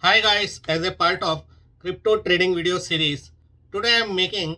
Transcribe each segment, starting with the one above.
Hi guys, as a part of crypto trading video series, today I am making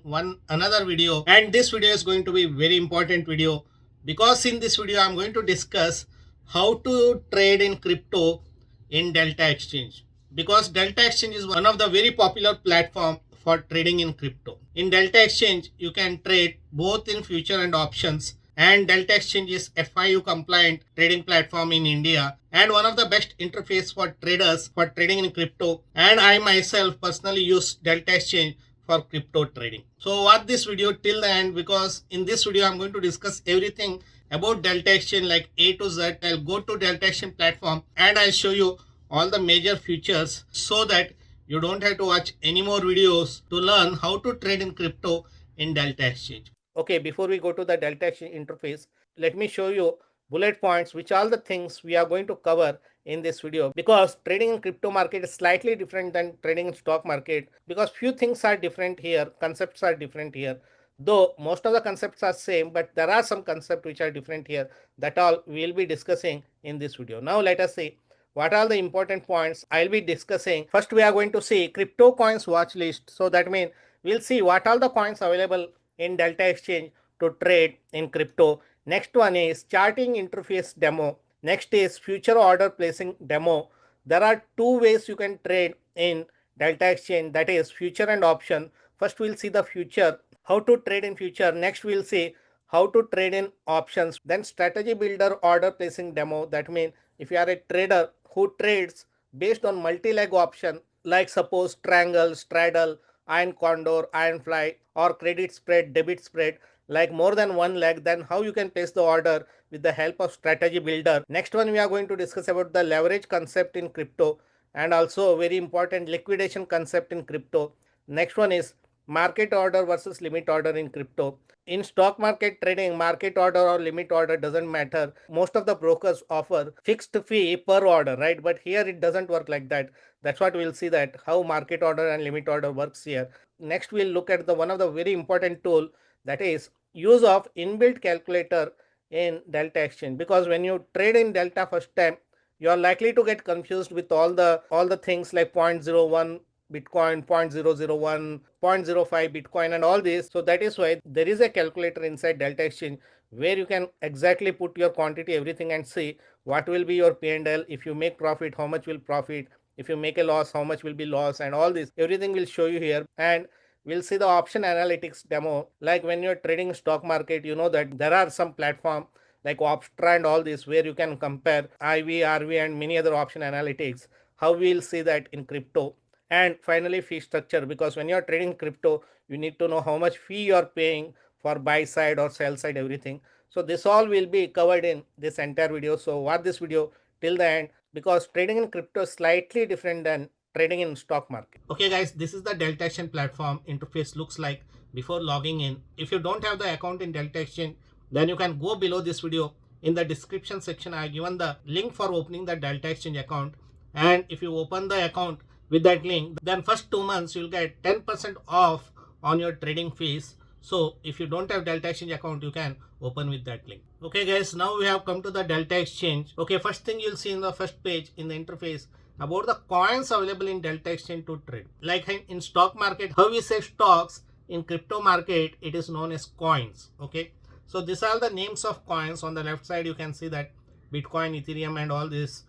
another video, and this video is going to be very important video because in this video I am going to discuss how to trade in crypto in Delta Exchange, because Delta Exchange is one of the very popular platform for trading in crypto. In Delta Exchange you can trade both in future and options, and Delta Exchange is FIU compliant trading platform in India and one of the best interface for traders for trading in crypto. And I myself personally use Delta Exchange for crypto trading. So watch this video till the end, because in this video I'm going to discuss everything about Delta Exchange like A to Z. I'll go to Delta Exchange platform and I'll show you all the major features so that you don't have to watch any more videos to learn how to trade in crypto in Delta Exchange. Okay, before we go to the Delta Exchange interface, let me show you bullet points which are the things we are going to cover in this video, because trading in crypto market is slightly different than trading in stock market, because few things are different here, concepts are different here, though most of the concepts are same, but there are some concepts which are different here. That all we will be discussing in this video. Now let us see what are the important points I'll be discussing. First we are going to see crypto coins watch list. So that means we'll see what are the coins available in Delta Exchange to trade in crypto. Next one is charting interface demo. Next is future order placing demo. There are two ways you can trade in Delta Exchange, that is future and option. First we'll see the future, how to trade in future. Next we'll see how to trade in options. Then strategy builder order placing demo. That means if you are a trader who trades based on multi-leg option, like suppose triangle, straddle, iron condor, iron fly, or credit spread, debit spread, like more than one leg, then how you can place the order with the help of strategy builder. Next one we are going to discuss about the leverage concept in crypto, and also very important liquidation concept in crypto. Next one is market order versus limit order in crypto. In stock market trading, market order or limit order doesn't matter. Most of the brokers offer fixed fee per order, right? But here it doesn't work like that. That's what we'll see, that how market order and limit order works here. Next we'll look at the one of the very important tool, that is use of inbuilt calculator in Delta Exchange, because when you trade in Delta first time, you are likely to get confused with all the things like 0.01 Bitcoin, 0.001, 0.05 Bitcoin and all this. So that is why there is a calculator inside Delta Exchange where you can exactly put your quantity, everything, and see what will be your P&L. If you make profit, how much will profit? If you make a loss, how much will be loss? And all this, everything will show you here. And we'll see the option analytics demo. Like when you're trading stock market, you know that there are some platform like Opstra and all this where you can compare IV, RV and many other option analytics. How we'll see that in crypto. And finally fee structure, because when you're trading crypto, you need to know how much fee you're paying for buy side or sell side, everything. So this all will be covered in this entire video. So watch this video till the end, because trading in crypto is slightly different than trading in stock market. Okay guys, this is the Delta Exchange platform interface looks like before logging in. If you don't have the account in Delta Exchange, then you can go below this video. In the description section I have given the link for opening the Delta Exchange account, and if you open the account with that link, then first 2 months you'll get 10% off on your trading fees. So if you don't have Delta Exchange account, you can open with that link. Okay guys, now we have come to the Delta Exchange. Okay, first thing you'll see in the first page in the interface about the coins available in Delta Exchange to trade. Like in stock market, how we say stocks, in crypto market it is known as coins. Okay, so these are the names of coins. On the left side you can see that Bitcoin, Ethereum and all these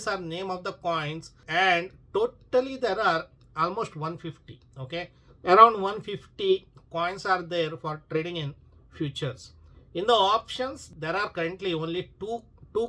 are name of the coins, and totally there are almost 150. Okay, around 150 coins are there for trading in futures. In the options, there are currently only two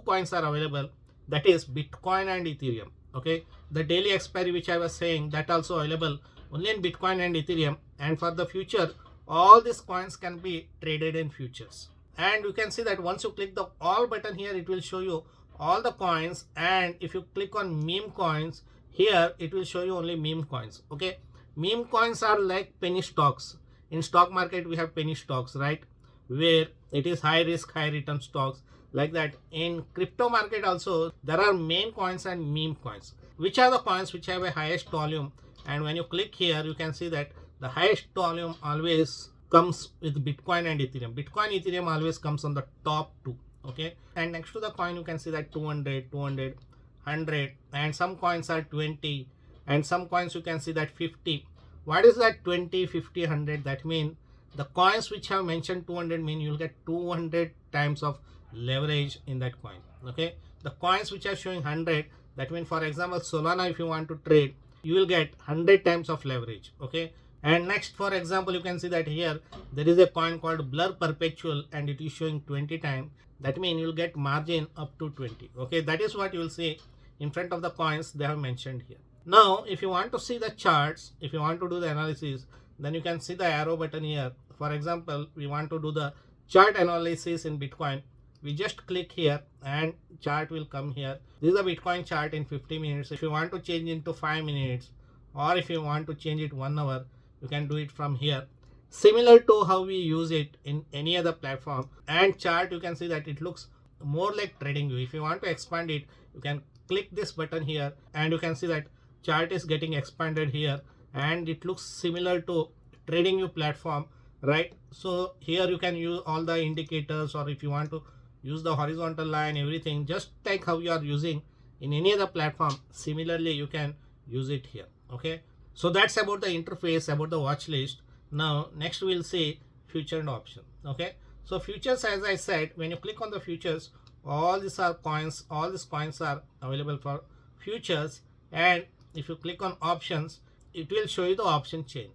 coins are available, that is Bitcoin and Ethereum. Okay, the daily expiry which I was saying, that also available only in Bitcoin and Ethereum. And for the future, all these coins can be traded in futures. And you can see that once you click the all button here, it will show you all the coins. And if you click on meme coins here, it will show you only meme coins. Okay, meme coins are like penny stocks. In stock market we have penny stocks, right, where it is high risk high return stocks. Like that, in crypto market also there are main coins and meme coins, which are the coins which have a highest volume. And when you click here, you can see that the highest volume always comes with Bitcoin and Ethereum. Bitcoin, Ethereum always comes on the top two. Okay, and next to the coin you can see that 200, 100, and some coins are 20, and some coins you can see that 50. What is that 20, 50, 100? That means the coins which have mentioned 200 mean you will get 200 times of leverage in that coin. Okay, the coins which are showing 100, that means for example Solana, if you want to trade, you will get 100 times of leverage. Okay, and next, for example, you can see that here there is a coin called Blur Perpetual and it is showing 20 times. That means you will get margin up to 20. Okay, that is what you will see in front of the coins they have mentioned here. Now if you want to see the charts, if you want to do the analysis, then you can see the arrow button here. For example, we want to do the chart analysis in Bitcoin. We just click here and chart will come here. This is a Bitcoin chart in 50 minutes. If you want to change into 5 minutes or if you want to change it 1 hour, you can do it from here. Similar to how we use it in any other platform. And chart, you can see that it looks more like trading view. If you want to expand it, you can click this button here and you can see that chart is getting expanded here and it looks similar to trading view platform, right? So here you can use all the indicators, or if you want to use the horizontal line, everything just like how you are using in any other platform, similarly you can use it here. Okay, so that's about the interface, about the watch list. Now next we'll see future and option. Okay, so futures, as I said, when you click on the futures, all these are coins, all these coins are available for futures. And if you click on options, it will show you the option chain,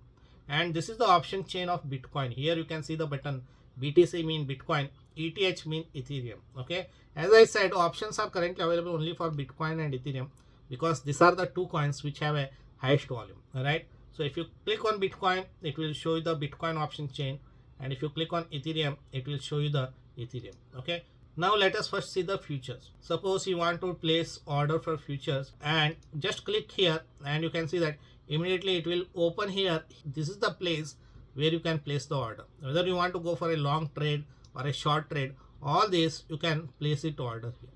and this is the option chain of Bitcoin. Here you can see the button BTC mean Bitcoin, ETH mean Ethereum. Okay, as I said, options are currently available only for Bitcoin and Ethereum because these are the two coins which have a highest volume. All right, so if you click on Bitcoin, it will show you the Bitcoin option chain, and if you click on Ethereum, it will show you the Ethereum. Okay, now let us first see the futures. Suppose you want to place order for futures and just click here and you can see that immediately it will open here. This is the place where you can place the order. Whether you want to go for a long trade or a short trade, all this you can place it order here.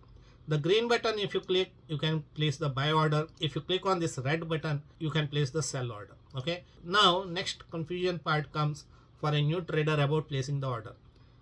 The green button, if you click, you can place the buy order. If you click on this red button, you can place the sell order. Okay, now next confusion part comes for a new trader about placing the order.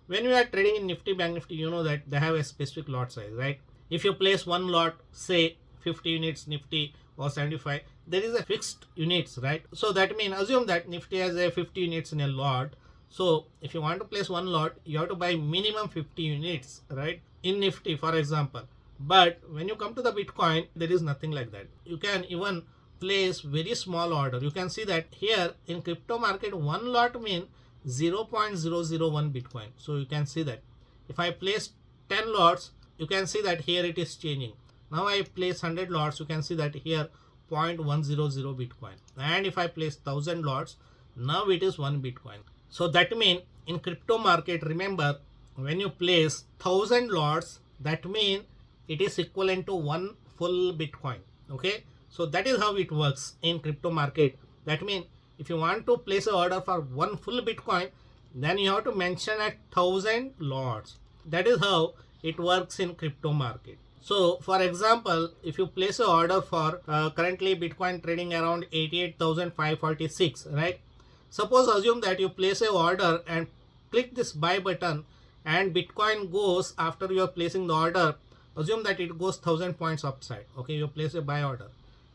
When you are trading in Nifty, Bank Nifty, you know that they have a specific lot size, right? If you place one lot, say 50 units Nifty or 75, there is a fixed units, right? So that means assume that Nifty has a 50 units in a lot. So if you want to place one lot, you have to buy minimum 50 units, right? In Nifty, for example. But when you come to the Bitcoin, there is nothing like that. You can even place very small order. You can see that here in crypto market, one lot means 0.001 Bitcoin. So you can see that if I place 10 lots, you can see that here it is changing. Now I place 100 lots, you can see that here 0.100 Bitcoin. And if I place 1000 lots, now it is 1 Bitcoin. So that means in crypto market, remember, when you place 1000 lots, that means it is equivalent to 1 full Bitcoin. Okay, so that is how it works in crypto market. That means if you want to place an order for 1 full Bitcoin, then you have to mention at 1000 lots. That is how it works in crypto market. So for example, if you place an order for currently Bitcoin trading around 88,546, right? Suppose assume that you place an order and click this buy button and Bitcoin goes, after you are placing the order, assume that it goes 1000 points upside. Okay, you place a buy order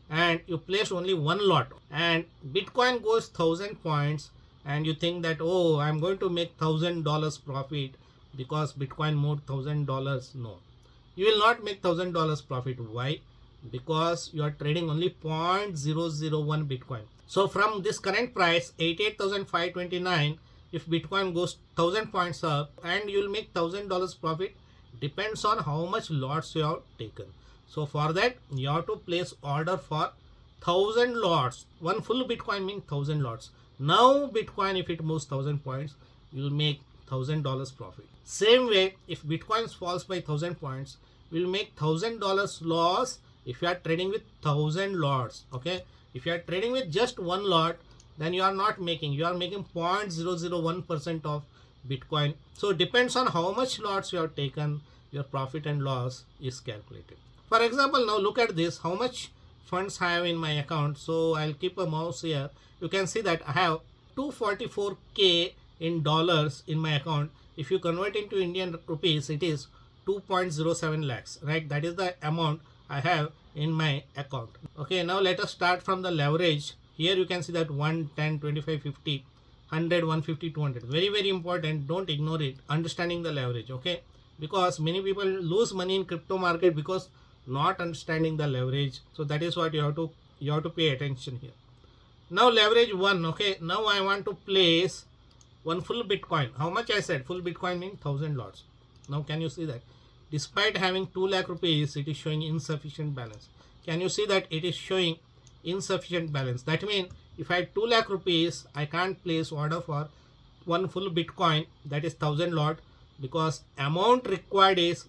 and you place only one lot and Bitcoin goes 1000 points and you think that, oh, I'm going to make $1,000 profit because Bitcoin moved $1,000. No, you will not make $1,000 profit. Why? Because you are trading only 0.001 Bitcoin. So from this current price 88,529, if Bitcoin goes 1000 points up, and you will make $1,000 profit, depends on how much lots you have taken. So for that you have to place order for 1000 lots. One full Bitcoin means 1000 lots. Now Bitcoin, if it moves 1000 points, you will make $1,000 profit. Same way, if Bitcoin falls by 1000 points, you will make $1,000 loss if you are trading with 1000 lots. Okay, if you are trading with just one lot, then you are not making, you are making 0.001% of Bitcoin. So depends on how much lots you have taken, your profit and loss is calculated. For example, now look at this, how much funds I have in my account. So I'll keep a mouse here. You can see that I have 244k in dollars in my account. If you convert into Indian rupees, it is 2.07 lakhs, right? That is the amount I have in my account. Okay, now let us start from the leverage. Here you can see that 1, 10, 25, 50, 100, 150, 200. Very, very important. Don't ignore it. Understanding the leverage. Okay, because many people lose money in crypto market because not understanding the leverage. So that is what you have to pay attention here. Now leverage 1. Okay, now I want to place one full Bitcoin. How much I said? Full Bitcoin means 1000 lots. Now can you see that? Despite having 2 lakh rupees, it is showing insufficient balance. Can you see that it is showing insufficient balance? That means if I have 2 lakh rupees, I can't place order for one full Bitcoin, that is 1000 lot, because amount required is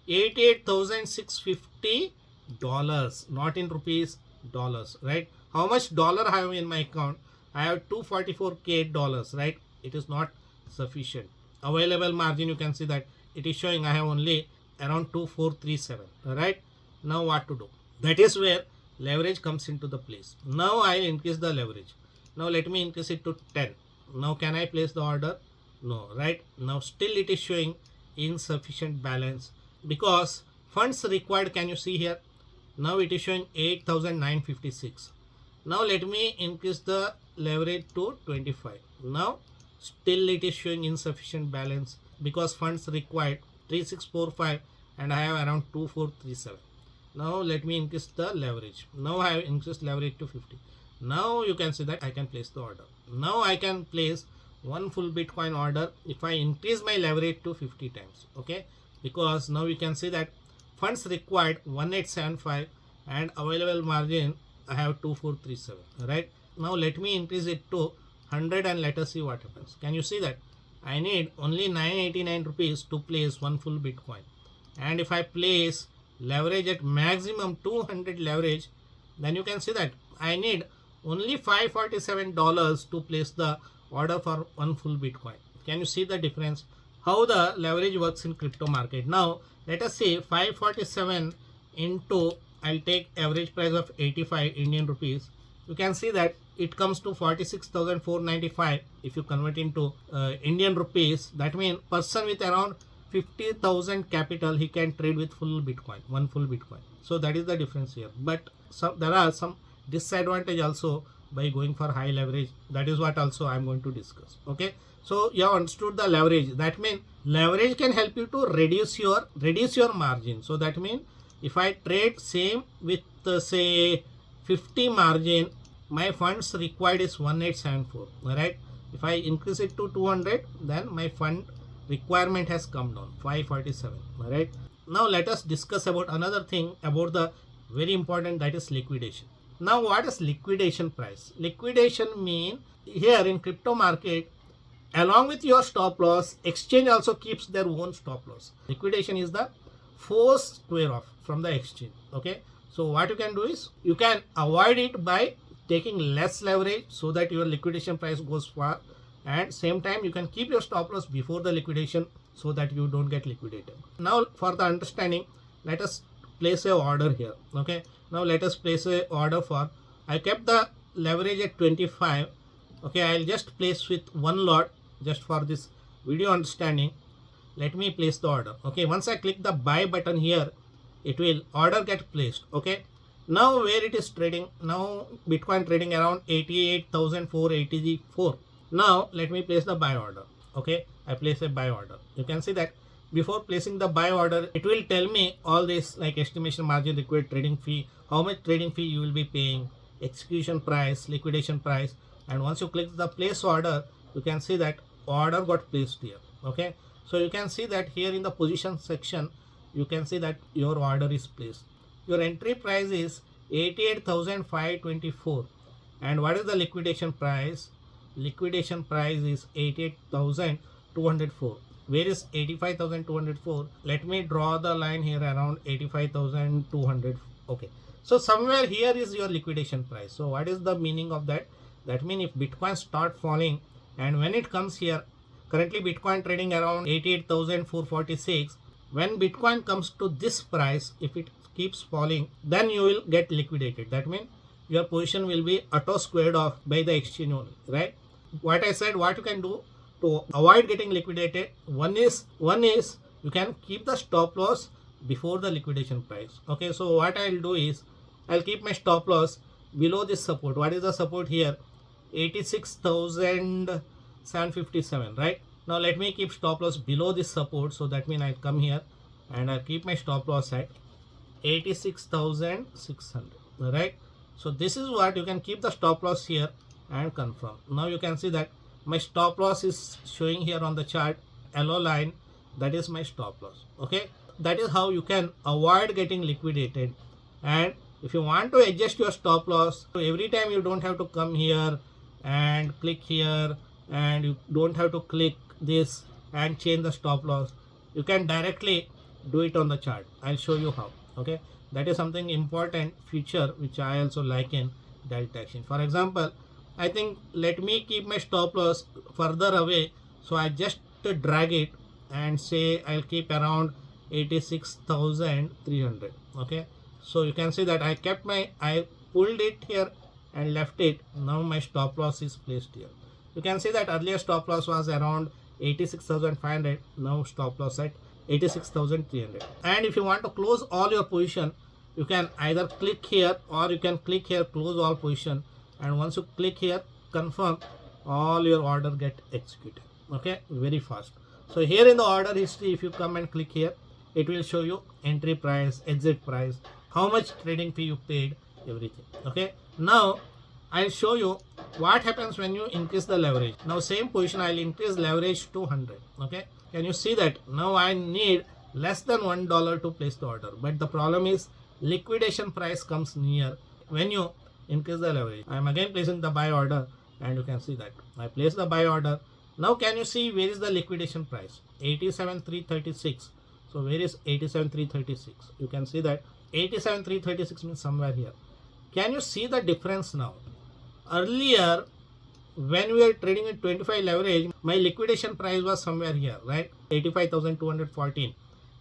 $88,650, not in rupees, dollars, right? How much dollar I have in my account? I have $244K, right? It is not sufficient. Available margin, you can see that it is showing I have only around 2437, right? Now what to do? That is where leverage comes into the place. Now I will increase the leverage. Now let me increase it to 10. Now can I place the order? No, right? Now still it is showing insufficient balance because funds required, can you see here? Now it is showing 8,956. Now let me increase the leverage to 25. Now still it is showing insufficient balance because funds required 3645 and I have around 2437. Now let me increase the leverage. Now I have increased leverage to 50. Now you can see that I can place the order. Now I can place one full Bitcoin order if I increase my leverage to 50 times. Okay, because now you can see that funds required 1875 and available margin I have 2437, right? Now let me increase it to 100 and let us see what happens. Can you see that I need only 989 rupees to place one full Bitcoin, and if I place leverage at maximum 200 leverage, then you can see that I need only $547 to place the order for one full Bitcoin. Can you see the difference? How the leverage works in crypto market? Now let us see 547 into, I'll take average price of 85 Indian rupees. You can see that it comes to 46,495 if you convert into Indian rupees. That means person with around 50,000 capital, he can trade with full Bitcoin, one full Bitcoin. So that is the difference here. But there are some disadvantage also by going for high leverage. That is what also I am going to discuss. Okay, so you have understood the leverage. That means leverage can help you to reduce your margin. So that means if I trade same with say 50 margin, my funds required is 1874, right? If I increase it to 200, then my fund requirement has come down 547, right? Now let us discuss about another thing about the very important, that is liquidation. Now what is liquidation price? Liquidation mean here in crypto market, along with your stop loss, exchange also keeps their own stop loss. Liquidation is the forced square off from the exchange. Okay, so what you can do is you can avoid it by taking less leverage so that your liquidation price goes far, and same time you can keep your stop loss before the liquidation so that you don't get liquidated. Now for the understanding, let us place a order here. Okay, now let us place a order for, I kept the leverage at 25. Okay, I'll just place with one lot just for this video understanding. Let me place the order. Okay, once I click the buy button here, it will order get placed. Okay, now where it is trading, now Bitcoin trading around 88,484. Now let me place the buy order. Okay, I place a buy order. You can see that before placing the buy order, it will tell me all this like estimation margin required, trading fee, how much trading fee you will be paying, execution price, liquidation price, and once you click the place order, you can see that order got placed here. Okay, so you can see that here in the position section, you can see that your order is placed. Your entry price is 88,524, and what is the liquidation price? Liquidation price is 88,204. Where is 85,204? Let me draw the line here around 85,200. Okay, so somewhere here is your liquidation price. So what is the meaning of that? That means if Bitcoin start falling, and when it comes here, currently Bitcoin trading around 88,446. When Bitcoin comes to this price, if it keeps falling, then you will get liquidated. That means your position will be auto squared off by the exchange only, right? What I said, what you can do to avoid getting liquidated, one is you can keep the stop loss before the liquidation price. Okay, so what I'll do is I'll keep my stop loss below this support. What is the support here? 86,757, right? Now let me keep stop loss below this support. So that means I'll come here and I'll keep my stop loss at 86,600, right? So this is what you can keep the stop loss here and confirm. Now you can see that my stop loss is showing here on the chart, yellow line, that is my stop loss. Okay, that is how you can avoid getting liquidated. And if you want to adjust your stop loss, so every time you don't have to come here and click here, and you don't have to click this and change the stop loss. You can directly do it on the chart. I'll show you how. Okay, that is something important feature which I also like in delta action. For example, I think let me keep my stop loss further away, so I just drag it and say I'll keep around 86,300. okay, so you can see that I pulled it here and left it. Now my stop loss is placed here. You can see that earlier stop loss was around 86,500. Now stop loss at 86,300. And if you want to close all your position, you can either click here or you can click here, close all position, and once you click here, confirm, all your order get executed. Okay, very fast. So here in the order history, if you come and click here, it will show you entry price, exit price, how much trading fee you paid, everything. Okay, now I'll show you what happens when you increase the leverage. Now same position, I'll increase leverage to 100. Okay, can you see that now I need less than $1 to place the order, but the problem is liquidation price comes near when you increase the leverage. I am again placing the buy order, and you can see that I place the buy order. Now can you see where is the liquidation price? 87,336. So where is 87,336? You can see that 87,336 means somewhere here. Can you see the difference now? Earlier, when we were trading at 25 leverage, my liquidation price was somewhere here, right? 85,214.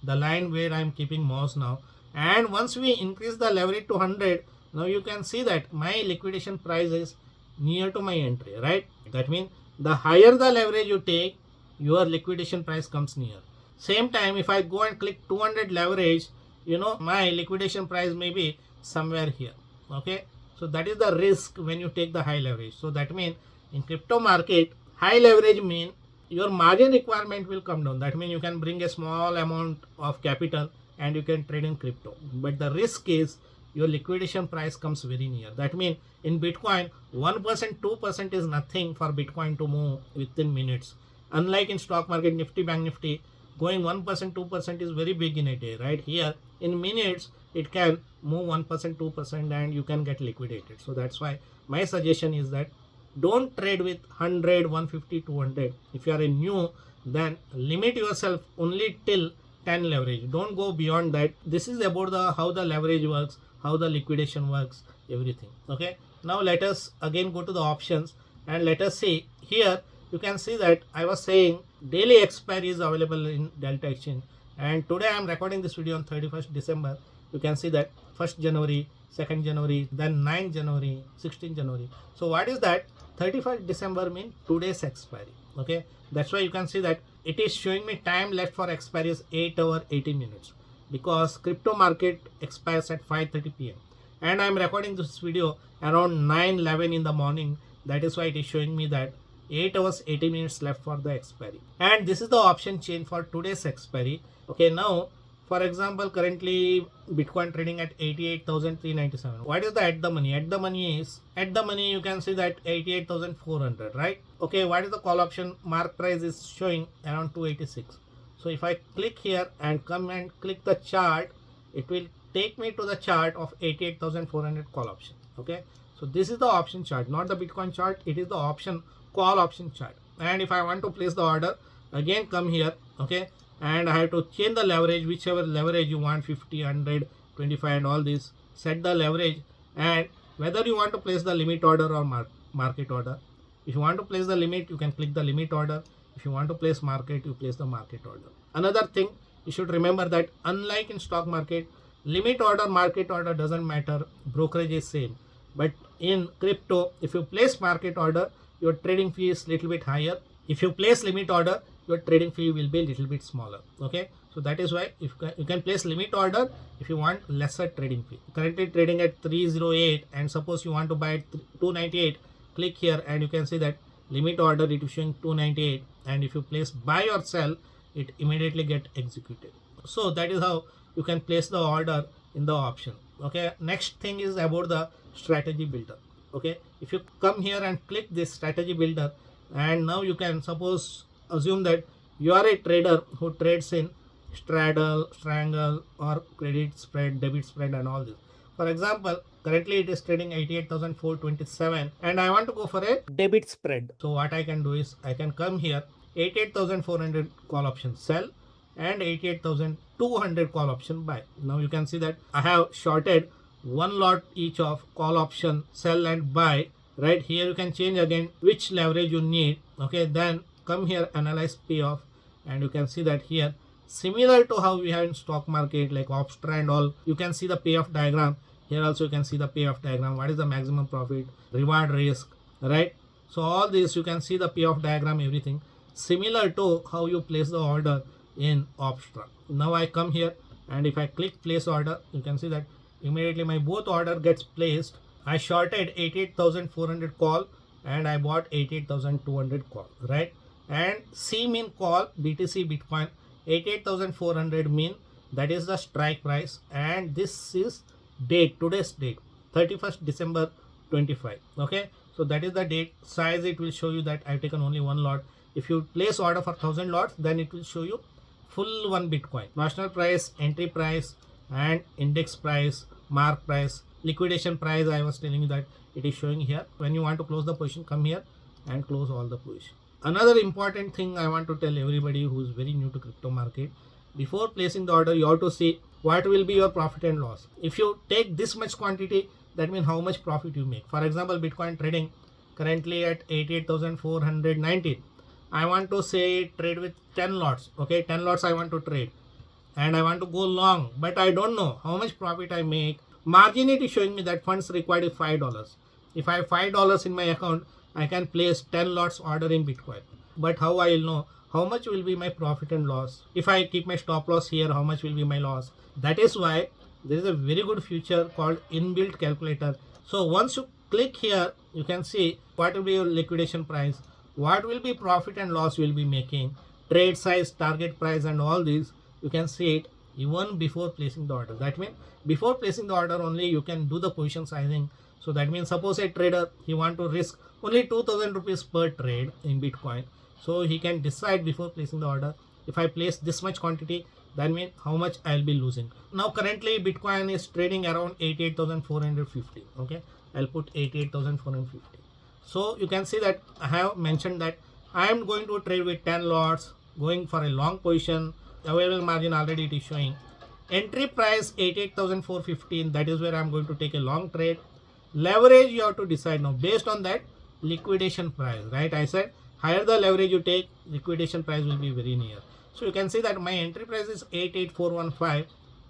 The line where I am keeping mouse now. And once we increase the leverage to 100, now you can see that my liquidation price is near to my entry, right? That means the higher the leverage you take, your liquidation price comes near. Same time, if I go and click 200 leverage, my liquidation price may be somewhere here. Okay, so that is the risk when you take the high leverage. So that means in crypto market, high leverage mean your margin requirement will come down. That means you can bring a small amount of capital and you can trade in crypto. But the risk is your liquidation price comes very near. That means in Bitcoin, 1%, 2% is nothing for Bitcoin to move within minutes. Unlike in stock market, Nifty, Bank Nifty, going 1%, 2% is very big in a day, right? Here, in minutes, it can move 1%, 2% and you can get liquidated. So that's why my suggestion is that don't trade with 100, 150, 200. If you are a new, then limit yourself only till 10 leverage. Don't go beyond that. This is about how the leverage works, how the liquidation works, everything. Okay. Now let us again go to the options and let us see here. You can see that I was saying daily expiry is available in Delta Exchange, and today I am recording this video on 31st December. You can see that 1st January, 2nd January, then 9th January, 16th January. So what is that? 31st December means today's expiry. Okay, that's why you can see that it is showing me time left for expiry is 8 hours 18 minutes because crypto market expires at 5:30 p.m. and I am recording this video around 9:11 in the morning. That is why it is showing me that 8 hours 80 minutes left for the expiry. And this is the option chain for today's expiry. Okay, now for example, currently Bitcoin trading at 88,397. What is the at the money? At the money you can see that 88,400, right? Okay, what is the call option? Mark price is showing around 286. So if I click here and come and click the chart, it will take me to the chart of 88,400 call option. Okay, so this is the option chart, not the Bitcoin chart. It is the option call option chart. And if I want to place the order, again come here. Okay, and I have to change the leverage, whichever leverage you want, 50, 100, 25 and all this. Set the leverage and whether you want to place the limit order or market order. If you want to place the limit, you can click the limit order. If you want to place market, you place the market order. Another thing, you should remember that unlike in stock market, limit order, market order doesn't matter. Brokerage is same. But in crypto, if you place market order, your trading fee is little bit higher. If you place limit order, your trading fee will be a little bit smaller. Okay, So that is why if you can place limit order if you want lesser trading fee. Currently trading at 308 and suppose you want to buy at 298, click here and you can see that limit order it is showing 298, and if you place buy or sell it immediately get executed. So that is how you can place the order in the option. Okay, next thing is about the strategy builder. Okay, if you come here and click this strategy builder, and now you can suppose assume that you are a trader who trades in straddle, strangle or credit spread, debit spread and all this. For example, currently it is trading 88,427 and I want to go for a debit spread. So what I can do is I can come here 88,400 call option sell and 88,200 call option buy. Now you can see that I have shorted one lot each of call option sell and buy. Right here you can change again which leverage you need. Okay, then come here analyze payoff and you can see that here similar to how we have in stock market like Opstra and all, you can see the payoff diagram. Here also you can see the payoff diagram. What is the maximum profit, reward, risk, right? So all this you can see the payoff diagram, everything similar to how you place the order in Opstra. Now I come here and if I click place order, you can see that immediately my both order gets placed. I shorted 88,400 call and I bought 88,200 call, right? And C mean call BTC Bitcoin 88,400 mean that is the strike price, and this is date, today's date 31st December 25. Okay, so that is the date. Size it will show you that I've taken only one lot. If you place order for 1000 lots, then it will show you full one Bitcoin. National price, entry price and index price, mark price, liquidation price. I was telling you that it is showing here. When you want to close the position, come here and close all the position. Another important thing I want to tell everybody who is very new to crypto market, before placing the order you have to see what will be your profit and loss. If you take this much quantity, that means how much profit you make. For example, Bitcoin trading currently at 88,419. I want to say trade with 10 lots. Okay, 10 lots I want to trade and I want to go long, but I don't know how much profit I make. Margin it is showing me that funds required is $5. If I have $5 in my account, I can place 10 lots order in Bitcoin. But how I will know how much will be my profit and loss? If I keep my stop loss here, how much will be my loss? That is why there is a very good feature called inbuilt calculator. So once you click here, you can see what will be your liquidation price, what will be profit and loss you will be making, trade size, target price and all these. You can see it even before placing the order. That means before placing the order only you can do the position sizing. So that means suppose a trader he want to risk only 2,000 rupees per trade in Bitcoin. So he can decide before placing the order, if I place this much quantity, that means how much I'll be losing. Now currently Bitcoin is trading around 88,450. Okay, I'll put 88,450. So you can see that I have mentioned that I am going to trade with 10 lots, going for a long position. Available margin already it is showing. Entry price 88,415. That is where I'm going to take a long trade. Leverage you have to decide now based on that liquidation price, right? I said higher the leverage you take, liquidation price will be very near. So you can see that my entry price is 88,415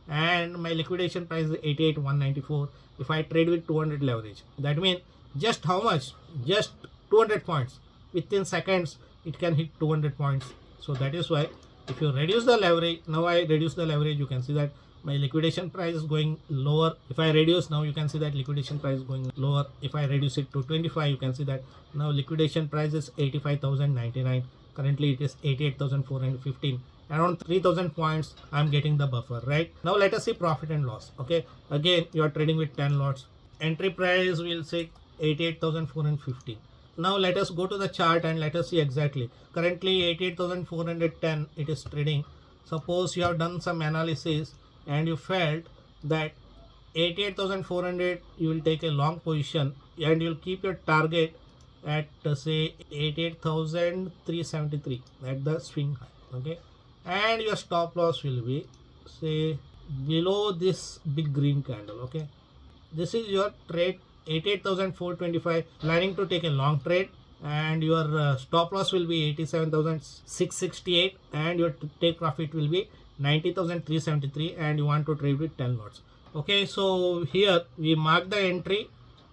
and my liquidation price is 88,194. If I trade with 200 leverage, that means just how much? Just 200 points. Within seconds it can hit 200 points. So that is why if you reduce the leverage, now I reduce the leverage, you can see that my liquidation price is going lower. If I reduce, now you can see that liquidation price is going lower. If I reduce it to 25, you can see that now liquidation price is 85,099. Currently it is 88,415. Around 3,000 points I'm getting the buffer, right? Now let us see profit and loss. Okay, again you are trading with 10 lots. Entry price will say 88,415. Now let us go to the chart and let us see exactly. Currently 88,410 it is trading. Suppose you have done some analysis and you felt that 88,400 you will take a long position and you will keep your target at say 88,373 at the swing high. Okay, and your stop loss will be say below this big green candle. Okay, this is your trade 88,425, planning to take a long trade, and your stop loss will be 87,668 and your take profit will be 90,373 and you want to trade with 10 lots. Okay, so here we mark the entry,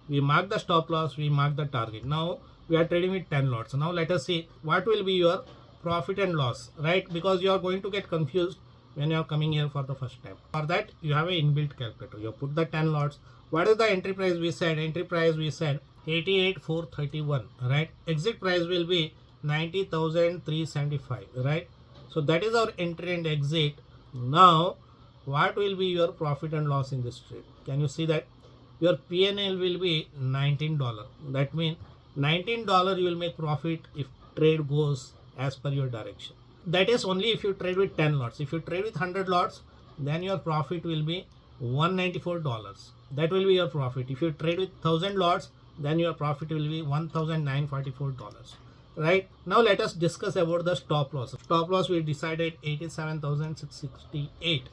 we mark the stop loss, we mark the target. Now we are trading with 10 lots. Now let us see what will be your profit and loss, right? Because you are going to get confused when you are coming here for the first time. For that you have a inbuilt calculator. You put the 10 lots. What is the entry price? We said entry price we said 88,431, right? Exit price will be 90,375, right? So that is our entry and exit. Now what will be your profit and loss in this trade? Can you see that your PNL will be $19? That means $19 you will make profit if trade goes as per your direction. That is only if you trade with 10 lots. If you trade with 100 lots, then your profit will be $194. That will be your profit. If you trade with 1000 lots, then your profit will be $1,944. Right? Now let us discuss about the stop loss. Stop loss we decided 87,668.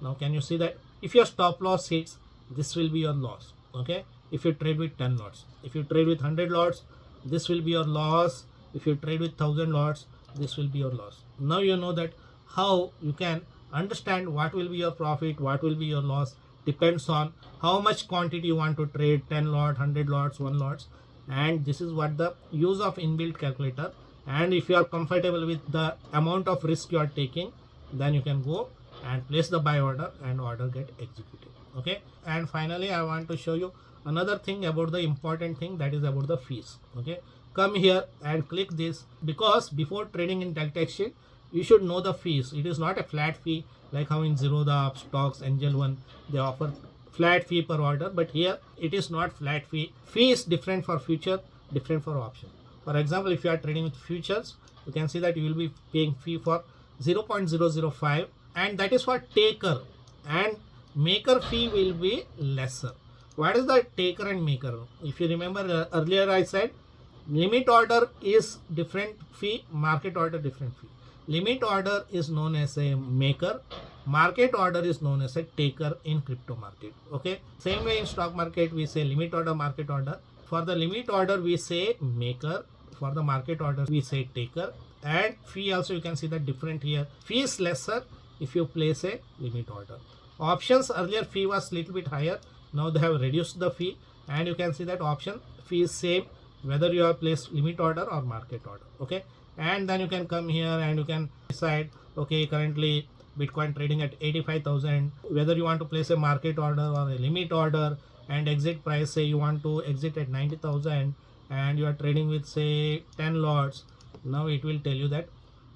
Now can you see that if your stop loss hits, this will be your loss. Okay, if you trade with 10 lots. If you trade with 100 lots, this will be your loss. If you trade with 1000 lots, this will be your loss. Now you know that how you can understand what will be your profit, what will be your loss, depends on how much quantity you want to trade, 10 lot, 100 lots, 1 lots. And this is what the use of inbuilt calculator. And if you are comfortable with the amount of risk you are taking, then you can go and place the buy order and order get executed. Okay, and finally I want to show you another thing about the important thing, that is about the fees. Okay, come here and click this, because before trading in Delta Exchange you should know the fees. It is not a flat fee like how in Zerodha, Stocks, Angel One they offer flat fee per order, but here it is not flat fee. Fee is different for future, different for option. For example, if you are trading with futures, you can see that you will be paying fee for 0.005, and that is for taker, and maker fee will be lesser. What is the taker and maker? If you remember earlier I said limit order is different fee, market order different fee. Limit order is known as a maker, market order is known as a taker in crypto market. Okay, same way in stock market we say limit order, market order. For the limit order we say maker, for the market order we say taker, and fee also you can see that different here. Fee is lesser if you place a limit order. Options earlier fee was little bit higher, now they have reduced the fee, and you can see that option fee is same whether you have placed limit order or market order. Okay, and then you can come here and you can decide, okay, currently Bitcoin trading at 85,000, whether you want to place a market order or a limit order, and exit price say you want to exit at 90,000 and you are trading with say 10 lots. Now it will tell you that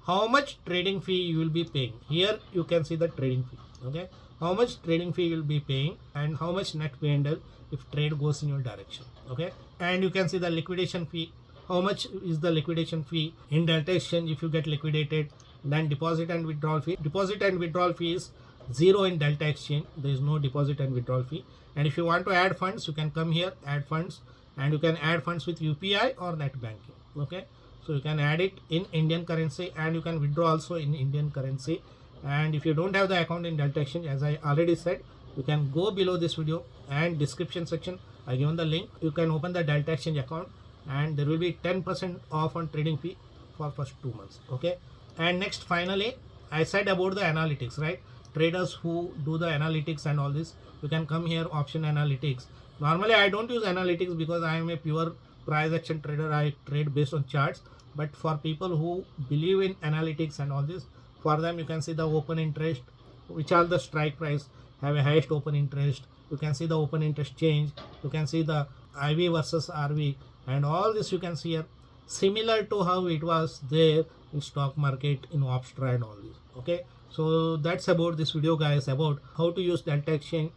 how much trading fee you will be paying. Here you can see the trading fee. Okay, how much trading fee you will be paying and how much net P&L if trade goes in your direction. Okay, and you can see the liquidation fee. How much is the liquidation fee in Delta Exchange if you get liquidated? Then deposit and withdrawal fee. Deposit and withdrawal fee is 0 in Delta Exchange. There is no deposit and withdrawal fee. And if you want to add funds, you can come here, add funds, and you can add funds with UPI or net banking. Okay, so you can add it in Indian currency and you can withdraw also in Indian currency. And if you don't have the account in Delta Exchange, as I already said, you can go below this video and description section I given the link. You can open the Delta Exchange account and there will be 10% off on trading fee for first 2 months. Okay, and next finally I said about the analytics, right? Traders who do the analytics and all this, you can come here, option analytics. Normally I don't use analytics because I am a pure price action trader. I trade based on charts, but for people who believe in analytics and all this, for them you can see the open interest, which are the strike price have a highest open interest. You can see the open interest change, you can see the IV versus RV, and all this you can see here, similar to how it was there in stock market, in Opstra and all this. Okay, so that's about this video guys, about how to use Delta Exchange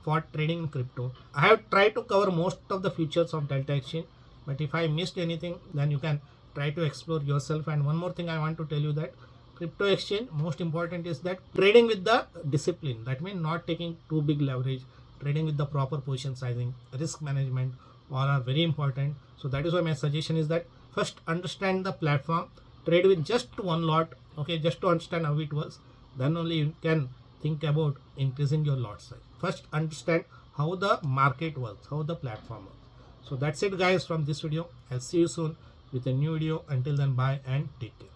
for trading in crypto. I have tried to cover most of the features of Delta Exchange, but if I missed anything then you can try to explore yourself. And one more thing I want to tell you, that crypto exchange most important is that trading with the discipline. That means not taking too big leverage, trading with the proper position sizing, risk management all are very important. So that is why my suggestion is that first understand the platform, trade with just one lot. Okay, just to understand how it works, then only you can think about increasing your lot size. First understand how the market works, how the platform works. So that's it guys from this video. I'll see you soon with a new video. Until then, bye and take care.